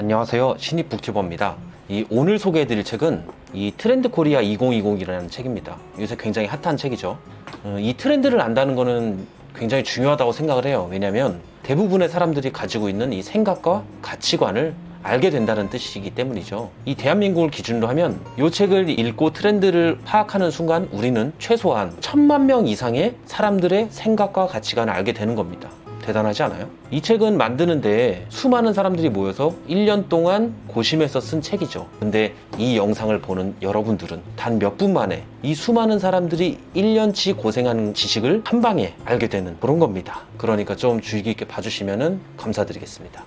안녕하세요. 신입 북튜버입니다. 오늘 소개해드릴 책은 이 트렌드 코리아 2020이라는 책입니다. 요새 굉장히 핫한 책이죠. 이 트렌드를 안다는 거는 굉장히 중요하다고 생각을 해요. 왜냐하면 대부분의 사람들이 가지고 있는 이 생각과 가치관을 알게 된다는 뜻이기 때문이죠. 이 대한민국을 기준으로 하면 이 책을 읽고 트렌드를 파악하는 순간 우리는 최소한 1000만 명 이상의 사람들의 생각과 가치관을 알게 되는 겁니다. 대단하지 않아요? 이 책은 만드는데 수많은 사람들이 모여서 1년 동안 고심해서 쓴 책이죠. 근데 이 영상을 보는 여러분들은 단 몇 분 만에 이 수많은 사람들이 1년치 고생하는 지식을 한 방에 알게 되는 그런 겁니다. 그러니까 좀 주의 깊게 봐주시면 감사드리겠습니다.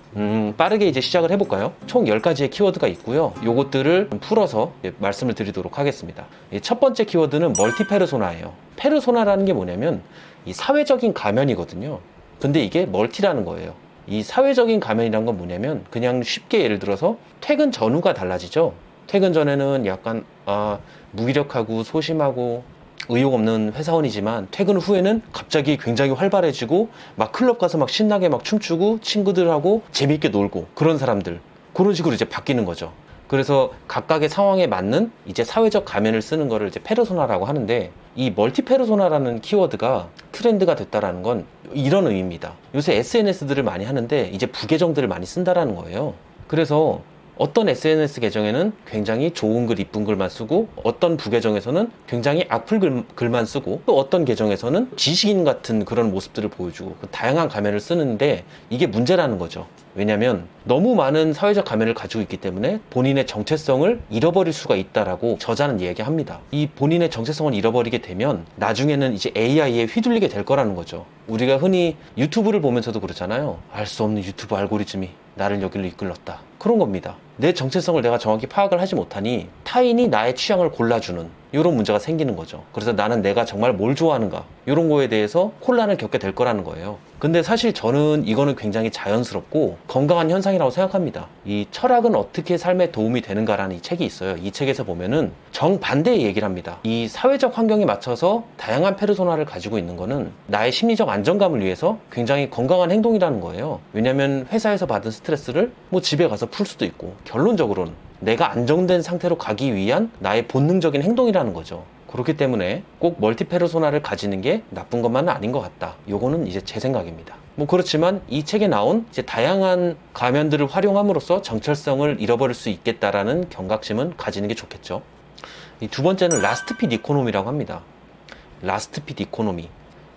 빠르게 이제 시작을 해볼까요? 총 10가지의 키워드가 있고요. 요것들을 풀어서 말씀을 드리도록 하겠습니다. 첫 번째 키워드는 멀티페르소나예요. 페르소나라는 게 뭐냐면 이 사회적인 가면이거든요. 근데 이게 멀티라는 거예요. 이 사회적인 가면이란 건 뭐냐면 그냥 쉽게 예를 들어서 퇴근 전후가 달라지죠. 퇴근 전에는 약간 무기력하고 소심하고 의욕 없는 회사원이지만 퇴근 후에는 갑자기 굉장히 활발해지고 막 클럽 가서 막 신나게 막 춤추고 친구들하고 재밌게 놀고 그런 사람들, 그런 식으로 이제 바뀌는 거죠. 그래서 각각의 상황에 맞는 이제 사회적 가면을 쓰는 거를 이제 페르소나라고 하는데, 이 멀티 페르소나라는 키워드가 트렌드가 됐다라는 건 이런 의미입니다. 요새 SNS들을 많이 하는데 이제 부계정들을 많이 쓴다라는 거예요. 그래서 어떤 SNS 계정에는 굉장히 좋은 글, 이쁜 글만 쓰고 어떤 부계정에서는 굉장히 악플 글만 쓰고 또 어떤 계정에서는 지식인 같은 그런 모습들을 보여주고 다양한 가면을 쓰는데 이게 문제라는 거죠. 왜냐하면 너무 많은 사회적 가면을 가지고 있기 때문에 본인의 정체성을 잃어버릴 수가 있다라고 저자는 얘기합니다. 이 본인의 정체성을 잃어버리게 되면 나중에는 이제 AI에 휘둘리게 될 거라는 거죠. 우리가 흔히 유튜브를 보면서도 그렇잖아요. 알 수 없는 유튜브 알고리즘이 나를 여기로 이끌었다. 그런 겁니다. 내 정체성을 내가 정확히 파악을 하지 못하니 타인이 나의 취향을 골라주는 이런 문제가 생기는 거죠. 그래서 나는 내가 정말 뭘 좋아하는가 이런 거에 대해서 혼란을 겪게 될 거라는 거예요. 근데 사실 저는 이거는 굉장히 자연스럽고 건강한 현상이라고 생각합니다. 이 철학은 어떻게 삶에 도움이 되는가라는 이 책이 있어요. 이 책에서 보면은 정반대의 얘기를 합니다. 이 사회적 환경에 맞춰서 다양한 페르소나를 가지고 있는 거는 나의 심리적 안정감을 위해서 굉장히 건강한 행동이라는 거예요. 왜냐면 회사에서 받은 스트레스를 뭐 집에 가서 풀 수도 있고 결론적으로는 내가 안정된 상태로 가기 위한 나의 본능적인 행동이라는 거죠. 그렇기 때문에 꼭 멀티 페르소나를 가지는 게 나쁜 것만은 아닌 것 같다. 요거는 이제 제 생각입니다. 뭐 그렇지만 이 책에 나온 이제 다양한 가면들을 활용함으로써 정체성을 잃어버릴 수 있겠다라는 경각심은 가지는 게 좋겠죠. 이 두 번째는 라스트 핏 이코노미라고 합니다. 라스트 핏 이코노미.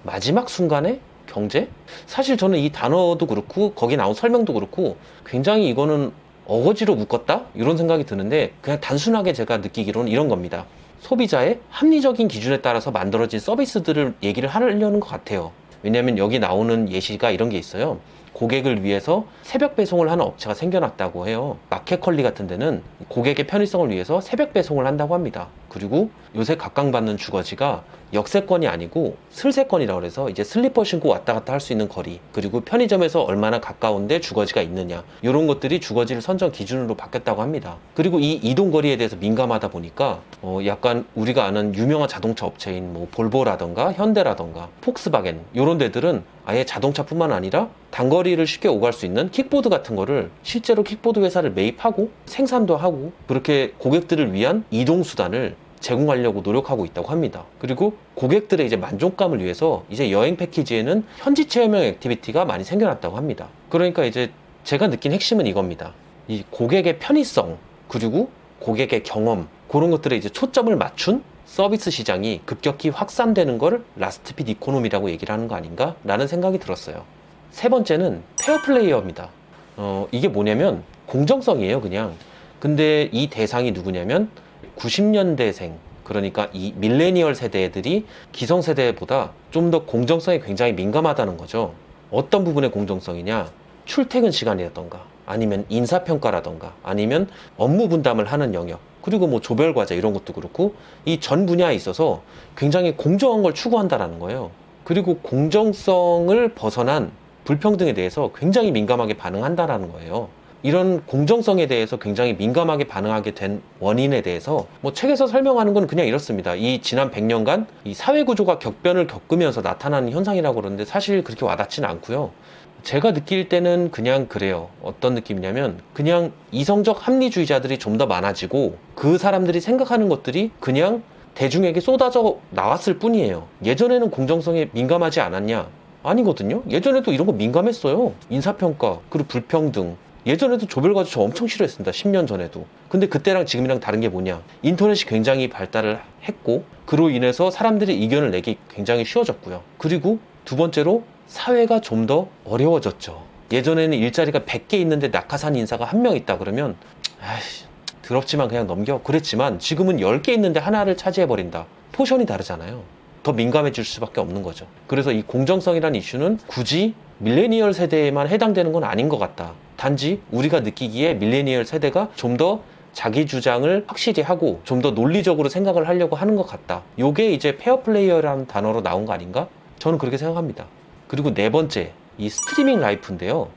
마지막 순간의 경제? 사실 저는 이 단어도 그렇고 거기 나온 설명도 그렇고 굉장히 이거는 어거지로 묶었다? 이런 생각이 드는데 그냥 단순하게 제가 느끼기로는 이런 겁니다. 소비자의 합리적인 기준에 따라서 만들어진 서비스들을 얘기를 하려는 것 같아요. 왜냐하면 여기 나오는 예시가 이런 게 있어요. 고객을 위해서 새벽 배송을 하는 업체가 생겨났다고 해요. 마켓컬리 같은 데는 고객의 편의성을 위해서 새벽 배송을 한다고 합니다. 그리고 요새 각광받는 주거지가 역세권이 아니고 슬세권이라고 해서 이제 슬리퍼 신고 왔다 갔다 할 수 있는 거리, 그리고 편의점에서 얼마나 가까운데 주거지가 있느냐, 이런 것들이 주거지를 선정 기준으로 바뀌었다고 합니다. 그리고 이 이동거리에 대해서 민감하다 보니까 약간 우리가 아는 유명한 자동차 업체인 뭐 볼보라던가 현대라던가 폭스바겐 이런 데들은 아예 자동차뿐만 아니라 단거리를 쉽게 오갈 수 있는 킥보드 같은 거를 실제로 킥보드 회사를 매입하고 생산도 하고 그렇게 고객들을 위한 이동수단을 제공하려고 노력하고 있다고 합니다. 그리고 고객들의 이제 만족감을 위해서 이제 여행 패키지에는 현지 체험형 액티비티가 많이 생겨났다고 합니다. 그러니까 이제 제가 느낀 핵심은 이겁니다. 이 고객의 편의성 그리고 고객의 경험 그런 것들에 이제 초점을 맞춘 서비스 시장이 급격히 확산되는 걸 라스트 핏 이코노미라고 얘기를 하는 거 아닌가 라는 생각이 들었어요. 세 번째는 페어플레이어입니다. 이게 뭐냐면 공정성이에요, 그냥. 근데 이 대상이 누구냐면 90년대생, 그러니까 이 밀레니얼 세대들이 기성세대보다 좀 더 공정성에 굉장히 민감하다는 거죠. 어떤 부분의 공정성이냐? 출퇴근 시간이라던가 아니면 인사평가라던가 아니면 업무 분담을 하는 영역, 그리고 뭐 조별과제 이런 것도 그렇고 이 전 분야에 있어서 굉장히 공정한 걸 추구한다라는 거예요. 그리고 공정성을 벗어난 불평등에 대해서 굉장히 민감하게 반응한다라는 거예요. 이런 공정성에 대해서 굉장히 민감하게 반응하게 된 원인에 대해서 뭐 책에서 설명하는 건 그냥 이렇습니다. 이 지난 100년간 이 사회 구조가 격변을 겪으면서 나타나는 현상이라고 그러는데 사실 그렇게 와닿지는 않고요. 제가 느낄 때는 그냥 그래요. 어떤 느낌이냐면 그냥 이성적 합리주의자들이 좀 더 많아지고 그 사람들이 생각하는 것들이 그냥 대중에게 쏟아져 나왔을 뿐이에요. 예전에는 공정성에 민감하지 않았냐? 아니거든요. 예전에도 이런 거 민감했어요. 인사평가, 그리고 불평등. 예전에도 조별과제 저 엄청 싫어했습니다. 10년 전에도. 근데 그때랑 지금이랑 다른 게 뭐냐? 인터넷이 굉장히 발달을 했고 그로 인해서 사람들이 의견을 내기 굉장히 쉬워졌고요. 그리고 두 번째로 사회가 좀 더 어려워졌죠. 예전에는 일자리가 100개 있는데 낙하산 인사가 한 명 있다 그러면 아이씨 더럽지만 그냥 넘겨. 그랬지만 지금은 10개 있는데 하나를 차지해버린다. 포션이 다르잖아요. 더 민감해질 수밖에 없는 거죠. 그래서 이 공정성이라는 이슈는 굳이 밀레니얼 세대에만 해당되는 건 아닌 것 같다. 단지 우리가 느끼기에 밀레니얼 세대가 좀 더 자기 주장을 확실히 하고 좀 더 논리적으로 생각을 하려고 하는 것 같다. 요게 이제 페어플레이어라는 단어로 나온 거 아닌가? 저는 그렇게 생각합니다. 그리고 네 번째, 이 스트리밍 라이프인데요.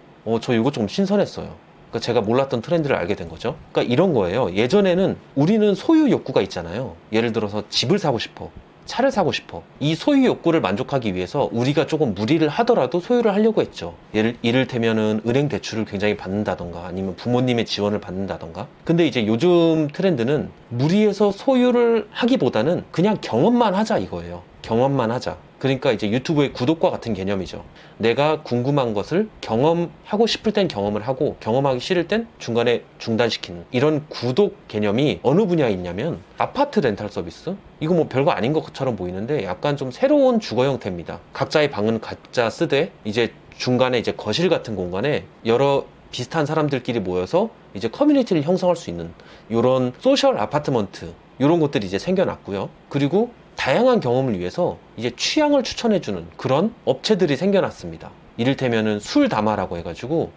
저 이거 좀 신선했어요. 그러니까 제가 몰랐던 트렌드를 알게 된 거죠. 그러니까 이런 거예요. 예전에는 우리는 소유 욕구가 있잖아요. 예를 들어서 집을 사고 싶어. 차를 사고 싶어. 이 소유 욕구를 만족하기 위해서 우리가 조금 무리를 하더라도 소유를 하려고 했죠. 이를테면은 은행 대출을 굉장히 받는다던가 아니면 부모님의 지원을 받는다던가. 근데 이제 요즘 트렌드는 무리해서 소유를 하기보다는 그냥 경험만 하자 이거예요. 경험만 하자. 그러니까 이제 유튜브의 구독과 같은 개념이죠. 내가 궁금한 것을 경험하고 싶을 땐 경험을 하고 경험하기 싫을 땐 중간에 중단시키는 이런 구독 개념이 어느 분야에 있냐면 아파트 렌탈 서비스? 이거 뭐 별거 아닌 것처럼 보이는데 약간 좀 새로운 주거 형태입니다. 각자의 방은 각자 쓰되 이제 중간에 이제 거실 같은 공간에 여러 비슷한 사람들끼리 모여서 이제 커뮤니티를 형성할 수 있는 이런 소셜 아파트먼트 이런 것들이 이제 생겨났고요. 그리고 다양한 경험을 위해서 이제 취향을 추천해주는 그런 업체들이 생겨났습니다. 이를테면은 술 담아라고 해가지고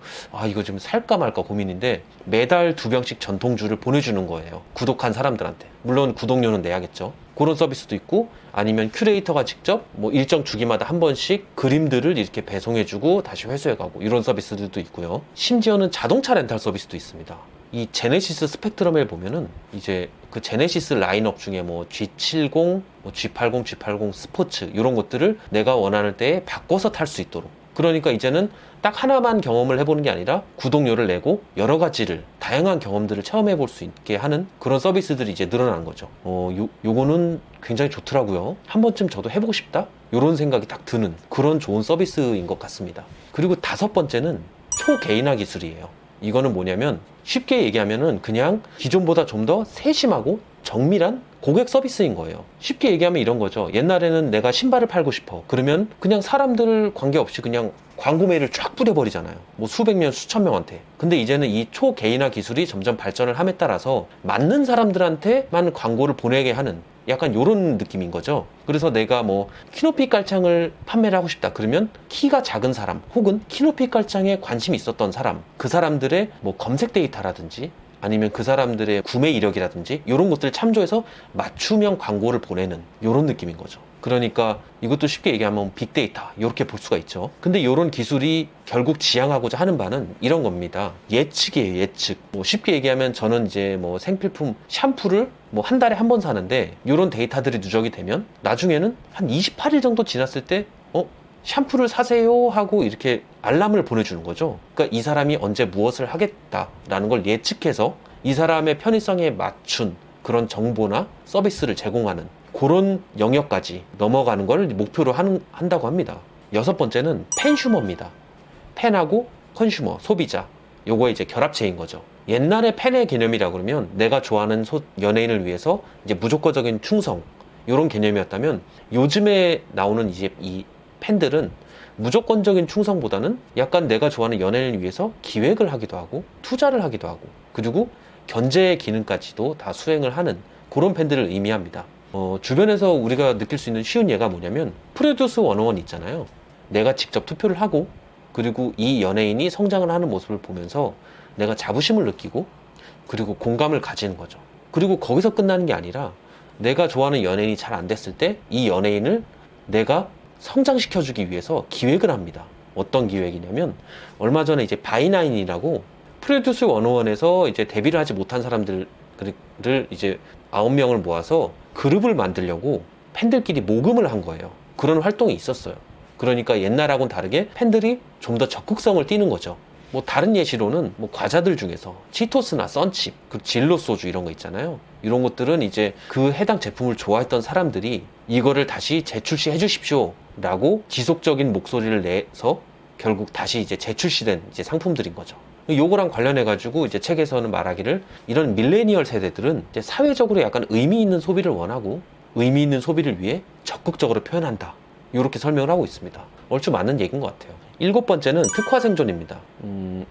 이거 지금 살까 말까 고민인데 매달 2병씩 전통주를 보내주는 거예요. 구독한 사람들한테. 물론 구독료는 내야겠죠. 그런 서비스도 있고 아니면 큐레이터가 직접 뭐 일정 주기마다 한 번씩 그림들을 이렇게 배송해주고 다시 회수해가고 이런 서비스들도 있고요. 심지어는 자동차 렌탈 서비스도 있습니다. 이 제네시스 스펙트럼에 보면은 이제 그 제네시스 라인업 중에 뭐 G70, 뭐 G80, G80 스포츠 이런 것들을 내가 원하는 때에 바꿔서 탈 수 있도록. 그러니까 이제는 딱 하나만 경험을 해보는 게 아니라 구독료를 내고 여러 가지를 다양한 경험들을 체험해 볼 수 있게 하는 그런 서비스들이 이제 늘어난 거죠. 요거는 굉장히 좋더라고요. 한 번쯤 저도 해보고 싶다? 이런 생각이 딱 드는 그런 좋은 서비스인 것 같습니다. 그리고 다섯 번째는 초개인화 기술이에요. 이거는 뭐냐면 쉽게 얘기하면은 그냥 기존보다 좀 더 세심하고 정밀한 고객 서비스인 거예요. 쉽게 얘기하면 이런 거죠. 옛날에는 내가 신발을 팔고 싶어. 그러면 그냥 사람들 관계없이 그냥 광고 메일을 쫙 뿌려버리잖아요. 뭐 수백 명, 수천 명한테. 근데 이제는 이 초개인화 기술이 점점 발전을 함에 따라서 맞는 사람들한테만 광고를 보내게 하는 약간 요런 느낌인 거죠. 그래서 내가 뭐 키높이 깔창을 판매를 하고 싶다 그러면 키가 작은 사람 혹은 키높이 깔창에 관심이 있었던 사람 그 사람들의 뭐 검색 데이터라든지 아니면 그 사람들의 구매 이력이라든지 이런 것들을 참조해서 맞춤형 광고를 보내는 이런 느낌인 거죠. 그러니까 이것도 쉽게 얘기하면 빅데이터 이렇게 볼 수가 있죠. 근데 이런 기술이 결국 지향하고자 하는 바는 이런 겁니다. 예측이에요. 예측. 뭐 쉽게 얘기하면 저는 이제 뭐 생필품 샴푸를 뭐 한 달에 한 번 사는데 이런 데이터들이 누적이 되면 나중에는 한 28일 정도 지났을 때 샴푸를 사세요 하고 이렇게 알람을 보내주는 거죠. 그러니까 이 사람이 언제 무엇을 하겠다라는 걸 예측해서 이 사람의 편의성에 맞춘 그런 정보나 서비스를 제공하는 그런 영역까지 넘어가는 걸 목표로 한다고 합니다. 여섯 번째는 팬슈머입니다. 팬하고 컨슈머, 소비자. 요거 이제 결합체인 거죠. 옛날에 팬의 개념이라 그러면 내가 좋아하는 연예인을 위해서 이제 무조건적인 충성 이런 개념이었다면 요즘에 나오는 이제 이 팬들은 무조건적인 충성보다는 약간 내가 좋아하는 연예인을 위해서 기획을 하기도 하고 투자를 하기도 하고 그리고 견제 기능까지도 다 수행을 하는 그런 팬들을 의미합니다. 주변에서 우리가 느낄 수 있는 쉬운 예가 뭐냐면 프로듀스 101 있잖아요. 내가 직접 투표를 하고 그리고 이 연예인이 성장을 하는 모습을 보면서 내가 자부심을 느끼고 그리고 공감을 가지는 거죠. 그리고 거기서 끝나는 게 아니라 내가 좋아하는 연예인이 잘 안 됐을 때 이 연예인을 내가 성장시켜주기 위해서 기획을 합니다. 어떤 기획이냐면 얼마 전에 이제 바이나인이라고 프로듀스 101에서 이제 데뷔를 하지 못한 사람들을 이제 9명을 모아서 그룹을 만들려고 팬들끼리 모금을 한 거예요. 그런 활동이 있었어요. 그러니까 옛날하고는 다르게 팬들이 좀 더 적극성을 띠는 거죠. 뭐 다른 예시로는 뭐 과자들 중에서 치토스나 썬칩, 그 진로 소주 이런 거 있잖아요. 이런 것들은 이제 그 해당 제품을 좋아했던 사람들이 이거를 다시 재출시해 주십시오 라고 지속적인 목소리를 내서 결국 다시 이제 재출시된 이제 상품들인 거죠. 요거랑 관련해 가지고 이제 책에서는 말하기를 이런 밀레니얼 세대들은 이제 사회적으로 약간 의미 있는 소비를 원하고 의미 있는 소비를 위해 적극적으로 표현한다. 이렇게 설명을 하고 있습니다. 얼추 맞는 얘기인 것 같아요. 7번째는 특화 생존입니다.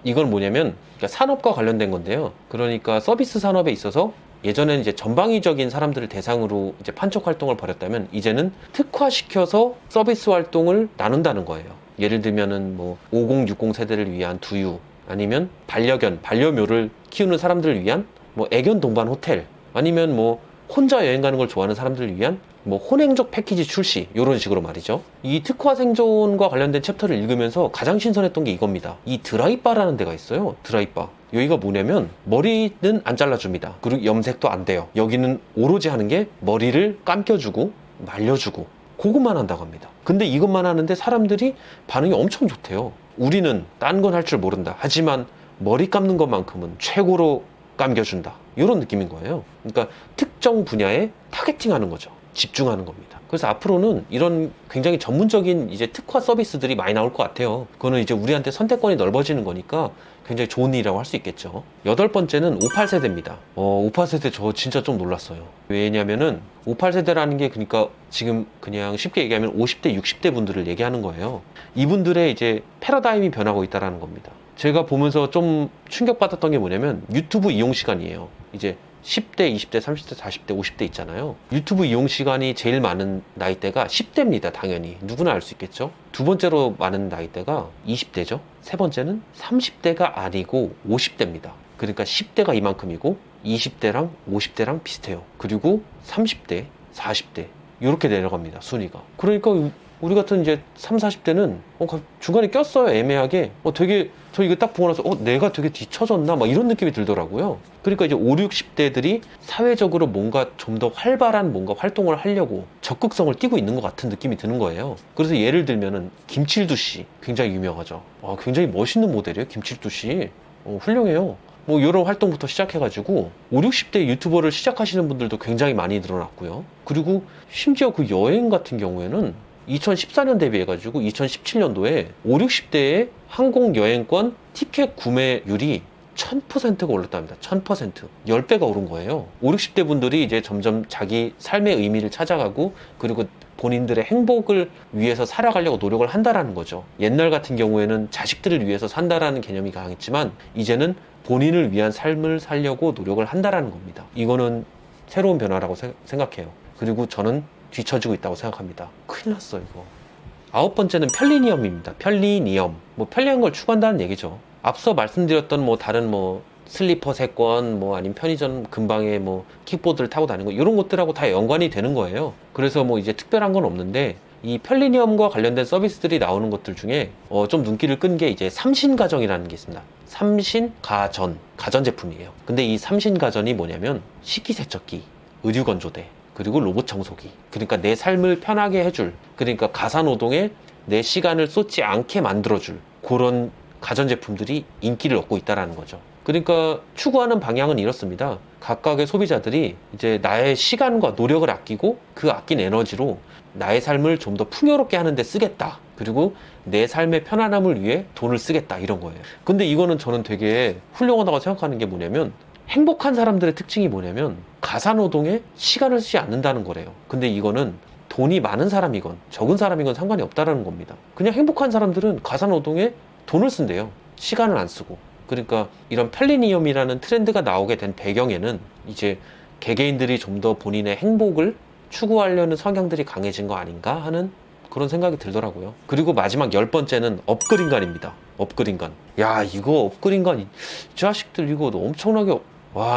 이건 뭐냐면 그러니까 산업과 관련된 건데요. 그러니까 서비스 산업에 있어서 예전에는 이제 전방위적인 사람들을 대상으로 이제 판촉 활동을 벌였다면 이제는 특화시켜서 서비스 활동을 나눈다는 거예요. 예를 들면은 뭐 50, 60 세대를 위한 두유, 아니면 반려견, 반려묘를 키우는 사람들을 위한 뭐 애견 동반 호텔, 아니면 뭐 혼자 여행 가는 걸 좋아하는 사람들을 위한 뭐 혼행적 패키지 출시, 이런 식으로 말이죠. 이 특화 생존과 관련된 챕터를 읽으면서 가장 신선했던 게 이겁니다. 이 드라이바라는 데가 있어요. 드라이바. 여기가 뭐냐면 머리는 안 잘라줍니다. 그리고 염색도 안 돼요. 여기는 오로지 하는 게 머리를 감겨주고 말려주고 그것만 한다고 합니다. 근데 이것만 하는데 사람들이 반응이 엄청 좋대요. 우리는 딴 건 할 줄 모른다. 하지만 머리 감는 것만큼은 최고로 감겨준다. 이런 느낌인 거예요. 그러니까 특정 분야에 타겟팅하는 거죠. 집중하는 겁니다. 그래서 앞으로는 이런 굉장히 전문적인 이제 특화 서비스들이 많이 나올 것 같아요. 그거는 이제 우리한테 선택권이 넓어지는 거니까 굉장히 좋은 일이라고 할 수 있겠죠. 8번째는 58세대입니다. 58세대 저 진짜 좀 놀랐어요. 왜냐면은 58세대라는 게 그러니까 지금 그냥 쉽게 얘기하면 50대, 60대 분들을 얘기하는 거예요. 이분들의 이제 패러다임이 변하고 있다는 겁니다. 제가 보면서 좀 충격받았던 게 뭐냐면 유튜브 이용 시간이에요. 이제 10대, 20대, 30대, 40대, 50대 있잖아요. 유튜브 이용 시간이 제일 많은 나이대가 10대입니다. 당연히. 누구나 알 수 있겠죠. 두 번째로 많은 나이대가 20대죠. 세 번째는 30대가 아니고 50대입니다. 그러니까 10대가 이만큼이고 20대랑 50대랑 비슷해요. 그리고 30대, 40대 이렇게 내려갑니다. 순위가. 그러니까 우리 같은 이제 30, 40대는 중간에 꼈어요. 애매하게. 되게 저 이거 딱 보고 나서 내가 되게 뒤처졌나 막 이런 느낌이 들더라고요. 그러니까 이제 5, 60대들이 사회적으로 뭔가 좀 더 활발한 뭔가 활동을 하려고 적극성을 띠고 있는 것 같은 느낌이 드는 거예요. 그래서 예를 들면은 김칠두 씨 굉장히 유명하죠. 굉장히 멋있는 모델이에요. 김칠두 씨. 훌륭해요. 뭐 이런 활동부터 시작해가지고 5, 60대 유튜버를 시작하시는 분들도 굉장히 많이 늘어났고요. 그리고 심지어 그 여행 같은 경우에는 2014년 대비해가지고 2017년도에 5, 60대의 항공 여행권 티켓 구매율이 1000%가 올랐답니다. 1000%. 10배가 오른 거예요. 5, 60대 분들이 이제 점점 자기 삶의 의미를 찾아가고 그리고 본인들의 행복을 위해서 살아가려고 노력을 한다라는 거죠. 옛날 같은 경우에는 자식들을 위해서 산다라는 개념이 강했지만 이제는 본인을 위한 삶을 살려고 노력을 한다라는 겁니다. 이거는 새로운 변화라고 생각해요. 그리고 저는 뒤처지고 있다고 생각합니다. 큰일 났어 이거. 9번째는 편리니엄입니다. 편리니엄. 뭐 편리한 걸 추구한다는 얘기죠. 앞서 말씀드렸던 뭐 다른 뭐 슬리퍼 세권 뭐 아니면 편의점 근방에 뭐 킥보드를 타고 다니는 거 이런 것들하고 다 연관이 되는 거예요. 그래서 뭐 이제 특별한 건 없는데 이 편리니엄과 관련된 서비스들이 나오는 것들 중에 좀 눈길을 끈 게 이제 삼신가전이라는 게 있습니다. 삼신가전, 가전제품이에요. 근데 이 삼신가전이 뭐냐면 식기세척기, 의류건조대, 그리고 로봇 청소기. 그러니까 내 삶을 편하게 해줄, 그러니까 가사노동에 내 시간을 쏟지 않게 만들어줄 그런 가전제품들이 인기를 얻고 있다는 거죠. 그러니까 추구하는 방향은 이렇습니다. 각각의 소비자들이 이제 나의 시간과 노력을 아끼고 그 아낀 에너지로 나의 삶을 좀 더 풍요롭게 하는데 쓰겠다. 그리고 내 삶의 편안함을 위해 돈을 쓰겠다. 이런 거예요. 근데 이거는 저는 되게 훌륭하다고 생각하는 게 뭐냐면 행복한 사람들의 특징이 뭐냐면 가사노동에 시간을 쓰지 않는다는 거래요. 근데 이거는 돈이 많은 사람이건 적은 사람이건 상관이 없다는 겁니다. 그냥 행복한 사람들은 가사노동에 돈을 쓴대요. 시간을 안 쓰고. 그러니까 이런 편리니엄이라는 트렌드가 나오게 된 배경에는 이제 개개인들이 좀 더 본인의 행복을 추구하려는 성향들이 강해진 거 아닌가 하는 그런 생각이 들더라고요. 그리고 마지막 10번째는 업그린간입니다. 업그린간. 야, 이거 업그린간 이 자식들 이거 엄청나게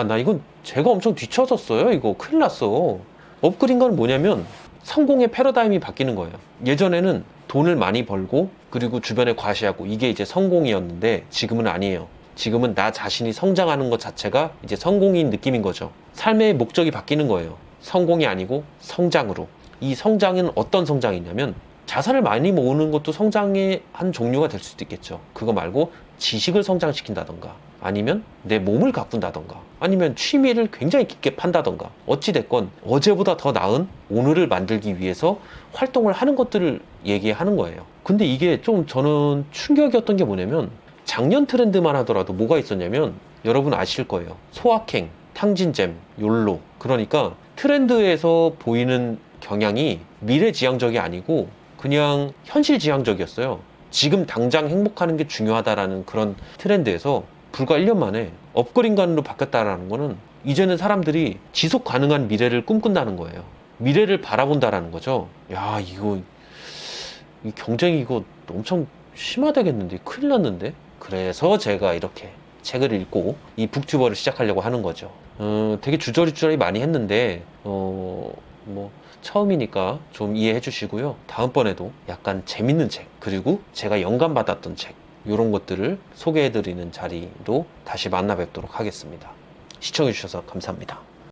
나 이건 제가 엄청 뒤쳐졌어요. 이거 큰일 났어. 업그린간은 뭐냐면 성공의 패러다임이 바뀌는 거예요. 예전에는 돈을 많이 벌고 그리고 주변에 과시하고 이게 이제 성공이었는데 지금은 아니에요. 지금은 나 자신이 성장하는 것 자체가 이제 성공인 느낌인 거죠. 삶의 목적이 바뀌는 거예요. 성공이 아니고 성장으로. 이 성장은 어떤 성장이냐면 자산을 많이 모으는 것도 성장의 한 종류가 될 수도 있겠죠. 그거 말고 지식을 성장시킨다던가, 아니면 내 몸을 가꾼다던가, 아니면 취미를 굉장히 깊게 판다던가, 어찌됐건 어제보다 더 나은 오늘을 만들기 위해서 활동을 하는 것들을 얘기하는 거예요. 근데 이게 좀 저는 충격이었던 게 뭐냐면, 작년 트렌드만 하더라도 뭐가 있었냐면, 여러분 아실 거예요. 소확행, 탕진잼, 욜로. 그러니까 트렌드에서 보이는 경향이 미래지향적이 아니고 그냥 현실지향적이었어요. 지금 당장 행복하는 게 중요하다라는 그런 트렌드에서 불과 1년 만에 업그린간으로 바뀌었다라는 거는, 이제는 사람들이 지속 가능한 미래를 꿈꾼다는 거예요. 미래를 바라본다라는 거죠. 야, 이 경쟁이 이거 엄청 심하다겠는데, 큰일 났는데. 그래서 제가 이렇게 책을 읽고 이 북튜버를 시작하려고 하는 거죠. 되게 주저리 많이 했는데 뭐 처음이니까 좀 이해해 주시고요. 다음번에도 약간 재밌는 책, 그리고 제가 영감받았던 책, 이런 것들을 소개해 드리는 자리로 다시 만나 뵙도록 하겠습니다. 시청해 주셔서 감사합니다.